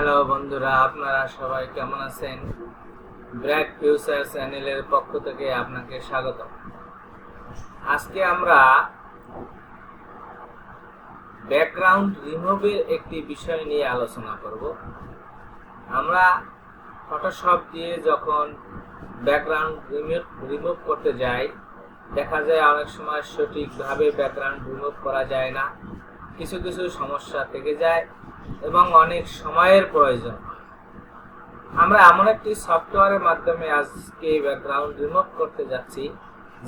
Hello বন্ধুরা, আপনারা সবাই কেমন আছেন? ব্রাইট ফিউচার চ্যানেলের পক্ষ থেকে আপনাকে স্বাগত। আজকে আমরা ব্যাকগ্রাউন্ড রিমুভের একটি বিষয় নিয়ে আলোচনা করব। আমরা ফটোশপ দিয়ে যখন ব্যাকগ্রাউন্ড রিমুভ করতে যাই, দেখা যায় অনেক সময় সঠিকভাবে ব্যাকগ্রাউন্ড রিমুভ করা যায় না, কিছু কিছু সমস্যা থেকে যায় এবং অনেক সময়ের প্রয়োজন হয়। আমরা এমন একটি সফটওয়্যারের মাধ্যমে আজকে ব্যাকগ্রাউন্ড রিমুভ করতে যাচ্ছি,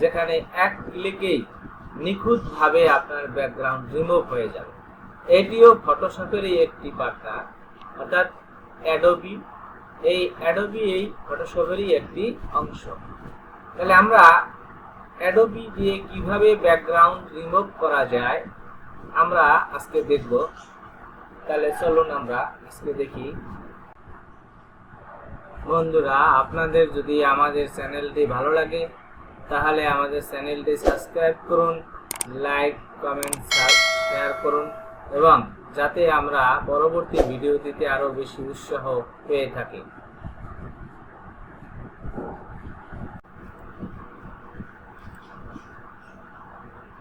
যেখানে এক ক্লিকেই নিখুঁতভাবে আপনার ব্যাকগ্রাউন্ড রিমুভ হয়ে যাবে। এটিও ফটোশপেরই একটি পার্ট, অর্থাৎ অ্যাডোবি। এই অ্যাডোবি এই ফটোশপেরই একটি অংশ। তাহলে আমরা অ্যাডোবি দিয়ে কিভাবে ব্যাকগ্রাউন্ড রিমুভ করা যায় আমরা আজকে দেখব। তাহলে চলুন আমরা আজকে দেখি। বন্ধুরা, আপনাদের যদি আমাদের চ্যানেলটি ভালো লাগে তাহলে আমাদের চ্যানেলটি সাবস্ক্রাইব করুন, লাইক, কমেন্ট, শেয়ার করুন এবং যাতে আমরা পরবর্তী ভিডিও দিতে আরো বেশি উৎসাহ পেয়ে থাকি।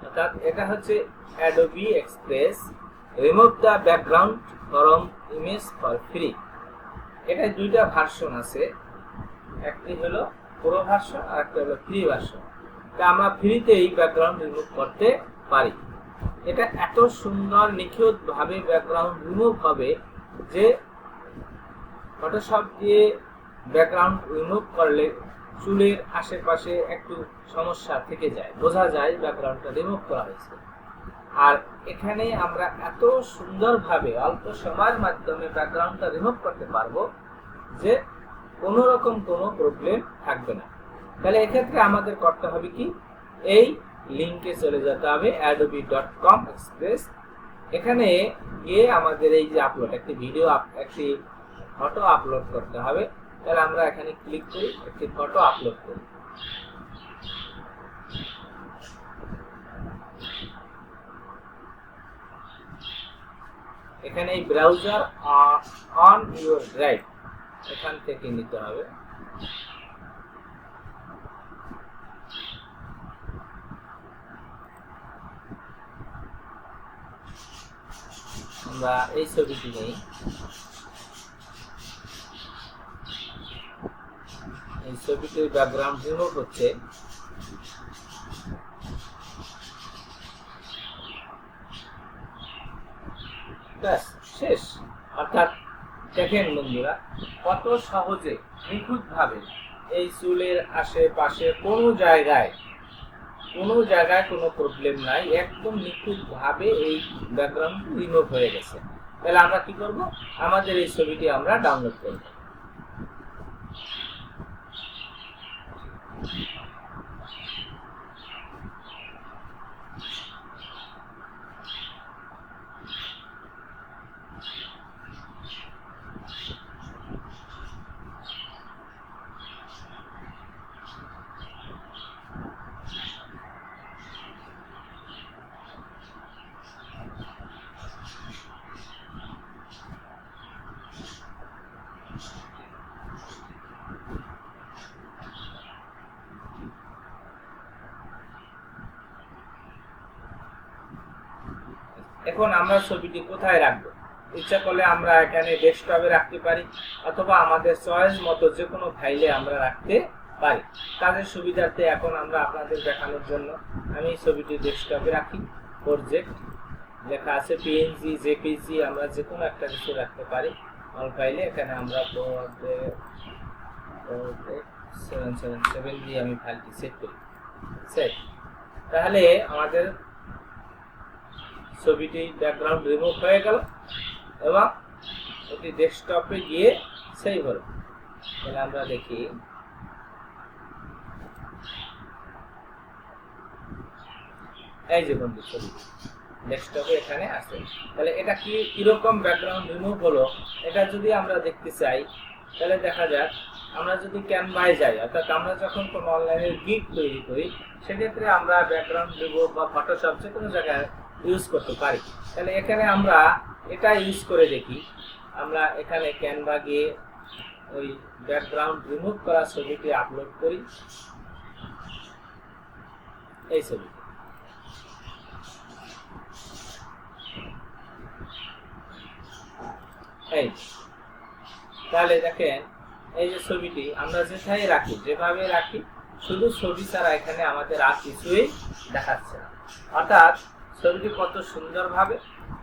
অর্থাৎ এটা হচ্ছে Adobe Express Remove the background from image for free। এটা দুইটা ভার্সন আছে, একটি হলো প্রো ভার্সন আর একটা হলো ফ্রি ভার্সন। তা আমরা ফ্রিতেই ব্যাকগ্রাউন্ড রিমুভ করতে পারি। এটা এত সুন্দর নিখুঁত ভাবে ব্যাকগ্রাউন্ড রিমুভ হবে যে ফটোশপ দিয়ে ব্যাকগ্রাউন্ড রিমুভ করলে চুলের আশেপাশে একটু সমস্যা থেকে যায়, বোঝা যায় ব্যাকগ্রাউন্ডটা রিমুভ করা হয়েছে। আর এখানে আমরা এত সুন্দরভাবে অল্প সময়ের মাধ্যমে ব্যাকগ্রাউন্ডটা রিমুভ করতে পারবো যে কোনো রকম কোনো প্রবলেম থাকবে না। তাহলে এক্ষেত্রে আমাদের করতে হবে কি, এই লিংকে চলে যেতে হবে adobe.com express। এখানে গিয়ে আমাদের এই যে আপলোড একটি ভিডিও একটি ফটো আপলোড করতে হবে। তাহলে আমরা এখানে ক্লিক করি, একটি ফটো আপলোড করি। এখানে এই ব্রাউজার অন ইউর ড্রাইভ এখান থেকে নিতে হবে। আমরা এই ছবিটি নেই, এই ছবিটির ব্যাকগ্রাউন্ড রিমুভ হচ্ছে। শেষ। অর্থাৎ দেখেন বন্ধুরা, কত সহজে নিখুঁতভাবে এই চুলের আশেপাশে কোনো জায়গায় কোনো প্রবলেম নাই, একদম নিখুঁতভাবে এই ব্যাকগ্রাউন্ড রিমুভ হয়ে গেছে। তাহলে আমরা কি করব, আমাদের এই ছবিটি আমরা ডাউনলোড করব। এখন আমরা ছবিটি কোথায় রাখবো? ইচ্ছা করলে আমরা এখানে ডেস্কটপে রাখতে পারি অথবা আমাদের চয়েস মতো যে কোনো ফাইলে আমরা রাখতে পারি। কাজের সুবিধার্থে এখন আমরা আপনাদের দেখানোর জন্য আমি ছবিটি ডেস্কটপে রাখি। প্রজেক্ট লেখা আছে, পিএনজি, জেপিজি, আমরা যে কোনো একটা কিছু রাখতে পারি। অল ফাইলে এখানে আমরা 777 দিয়ে আমি ফাইলটি সেট করি। সেট। তাহলে আমাদের ছবিটি ব্যাকগ্রাউন্ড রিমুভ হয়ে গেল এবং এটি ডেস্কটপে গিয়ে সেভ হলো। তাহলে আমরা দেখি, এই যে বন্ধু ছবি ডেস্কটপে এখানে আছে। তাহলে এটা কিরকম ব্যাকগ্রাউন্ড রিমুভ হলো, এটা যদি আমরা দেখতে চাই তাহলে দেখা যাক, আমরা যদি ক্যানভায় যাই, অর্থাৎ আমরা যখন কোনো অনলাইনের গিগ তৈরি করি সেক্ষেত্রে আমরা ব্যাকগ্রাউন্ড রিমুভ বা ফটোশপ যে কোনো জায়গায় ইউজ করতে পারি। তাহলে এখানে আমরা এটা ইউজ করে দেখি। আমরা এখানে ক্যানভা গিয়ে ওই ব্যাকগ্রাউন্ড রিমুভ করা ছবিটি আপলোড করি। এই ছবি এই, তাহলে দেখেন এই যে ছবিটি আমরা যেটাই রাখি, যেভাবে রাখি, শুধু ছবি ছাড়া এখানে আমাদের আর কিছুই দেখাচ্ছে না। অর্থাৎ ছবিটি কত সুন্দরভাবে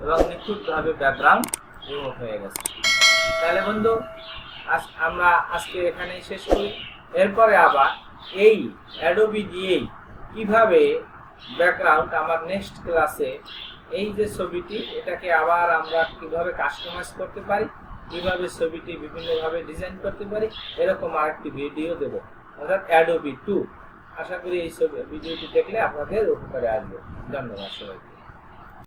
এবং নিখুঁতভাবে ব্যাকগ্রাউন্ড রিমুভ হয়ে গেছে। তাহলে বন্ধু আমরা আজকে এখানেই শেষ করি। এরপরে আবার এই অ্যাডোবি দিয়েই কিভাবে ব্যাকগ্রাউন্ড আমার নেক্সট ক্লাসে এই যে ছবিটি এটাকে আবার আমরা কিভাবে কাস্টমাইজ করতে পারি, কিভাবে ছবিটি বিভিন্নভাবে ডিজাইন করতে পারি, এরকম আরেকটি ভিডিও দেব, অর্থাৎ অ্যাডোবি 2। আশা করি এই ভিডিওটি দেখলে আপনাদের উপকারে আসবে। ধন্যবাদ সবাই।